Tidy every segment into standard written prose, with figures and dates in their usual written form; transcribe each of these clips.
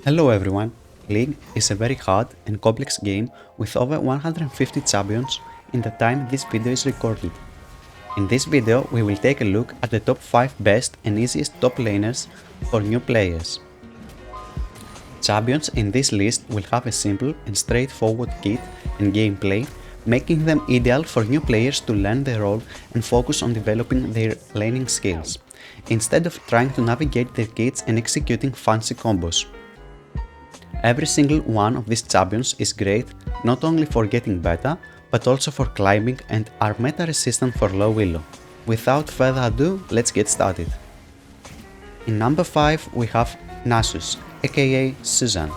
Hello everyone! League is a very hard and complex game with over 150 champions in the time this video is recorded. In this video we will take a look at the top 5 best and easiest top laners for new players. Champions in this list will have a simple and straightforward kit and gameplay, making them ideal for new players to learn the role and focus on developing their laning skills, instead of trying to navigate their kits and executing fancy combos. Every single one of these champions is great not only for getting better, but also for climbing and are meta resistant for low elo. Without further ado, let's get started. In number 5 we have Nasus, aka Suzanne.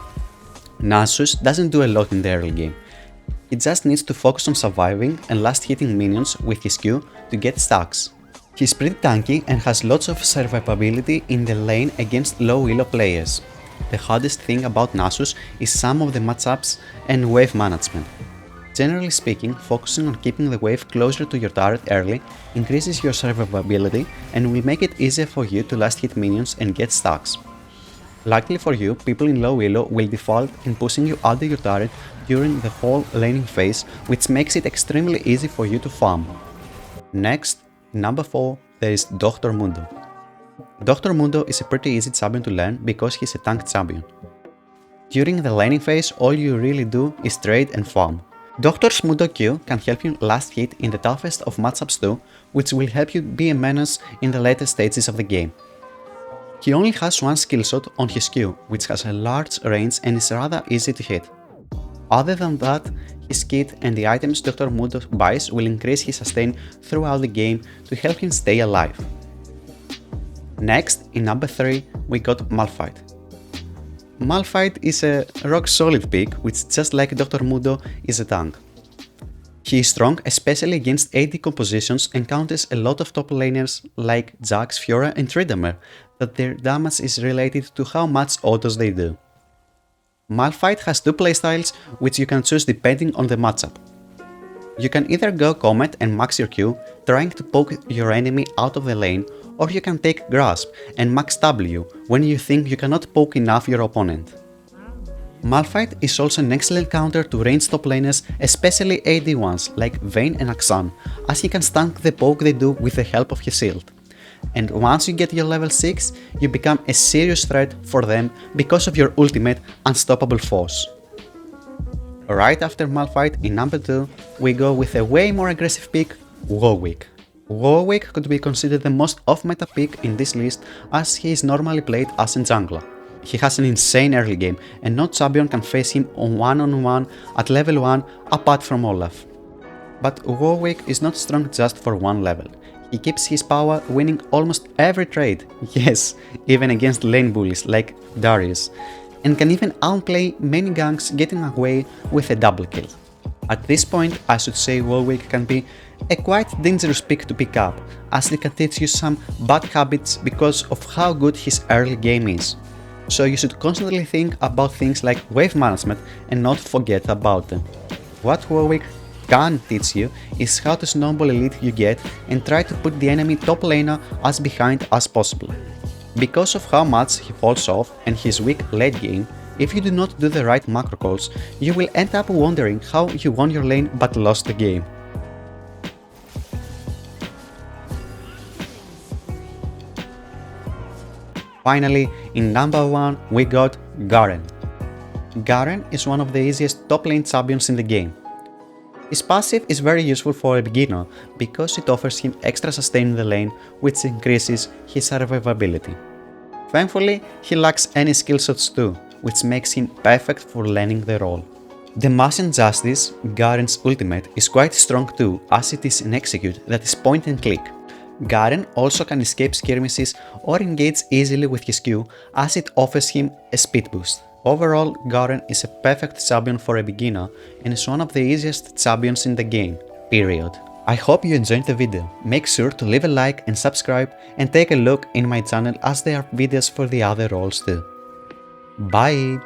Nasus doesn't do a lot in the early game. He just needs to focus on surviving and last hitting minions with his Q to get stacks. He's pretty tanky and has lots of survivability in the lane against low elo players. The hardest thing about Nasus is some of the matchups and wave management. Generally speaking, focusing on keeping the wave closer to your turret early increases your survivability and will make it easier for you to last hit minions and get stacks. Luckily for you, people in low elo will default in pushing you under your turret during the whole laning phase, which makes it extremely easy for you to farm. Next, number 4, there is Dr. Mundo. Dr. Mundo is a pretty easy champion to learn because he's a tank champion. During the laning phase, all you really do is trade and farm. Dr. Mundo Q can help you last hit in the toughest of matchups too, which will help you be a menace in the later stages of the game. He only has one skill shot on his Q, which has a large range and is rather easy to hit. Other than that, his kit and the items Dr. Mundo buys will increase his sustain throughout the game to help him stay alive. Next, in number 3, we got Malphite. Malphite is a rock solid pick which, just like Dr. Mundo, is a tank. He is strong especially against AD compositions and counters a lot of top laners like Jax, Fiora and Tryndamere, that their damage is related to how much autos they do. Malphite has two playstyles which you can choose depending on the matchup. You can either go Comet and max your Q, trying to poke your enemy out of the lane, or you can take Grasp and max W when you think you cannot poke enough your opponent. Malphite is also an excellent counter to ranged top laners, especially AD ones like Vayne and Akshan, as he can stun the poke they do with the help of his shield. And once you get your level 6, you become a serious threat for them because of your ultimate Unstoppable Force. Right after Malphite, in number 2, we go with a way more aggressive pick, Warwick. Warwick could be considered the most off-meta pick in this list as he is normally played as a jungler. He has an insane early game and no champion can face him on one-on-one at level 1 apart from Olaf. But Warwick is not strong just for one level. He keeps his power winning almost every trade, yes, even against lane bullies like Darius, and can even outplay many ganks getting away with a double kill. At this point, I should say Warwick can be a quite dangerous pick to pick up, as he can teach you some bad habits because of how good his early game is. So you should constantly think about things like wave management and not forget about them. What Warwick can teach you is how to snowball elite you get and try to put the enemy top laner as behind as possible. Because of how much he falls off and his weak late game, if you do not do the right macro calls, you will end up wondering how you won your lane but lost the game. Finally, in number 1 we got Garen. Garen is one of the easiest top lane champions in the game. His passive is very useful for a beginner because it offers him extra sustain in the lane, which increases his survivability. Thankfully, he lacks any skill shots too, which makes him perfect for learning the role. The Mass Injustice, Garen's ultimate, is quite strong too, as it is an execute that is point and click. Garen also can escape skirmishes or engage easily with his Q, as it offers him a speed boost. Overall, Garen is a perfect champion for a beginner and is one of the easiest champions in the game, period. I hope you enjoyed the video. Make sure to leave a like and subscribe and take a look in my channel as there are videos for the other roles too. Bye!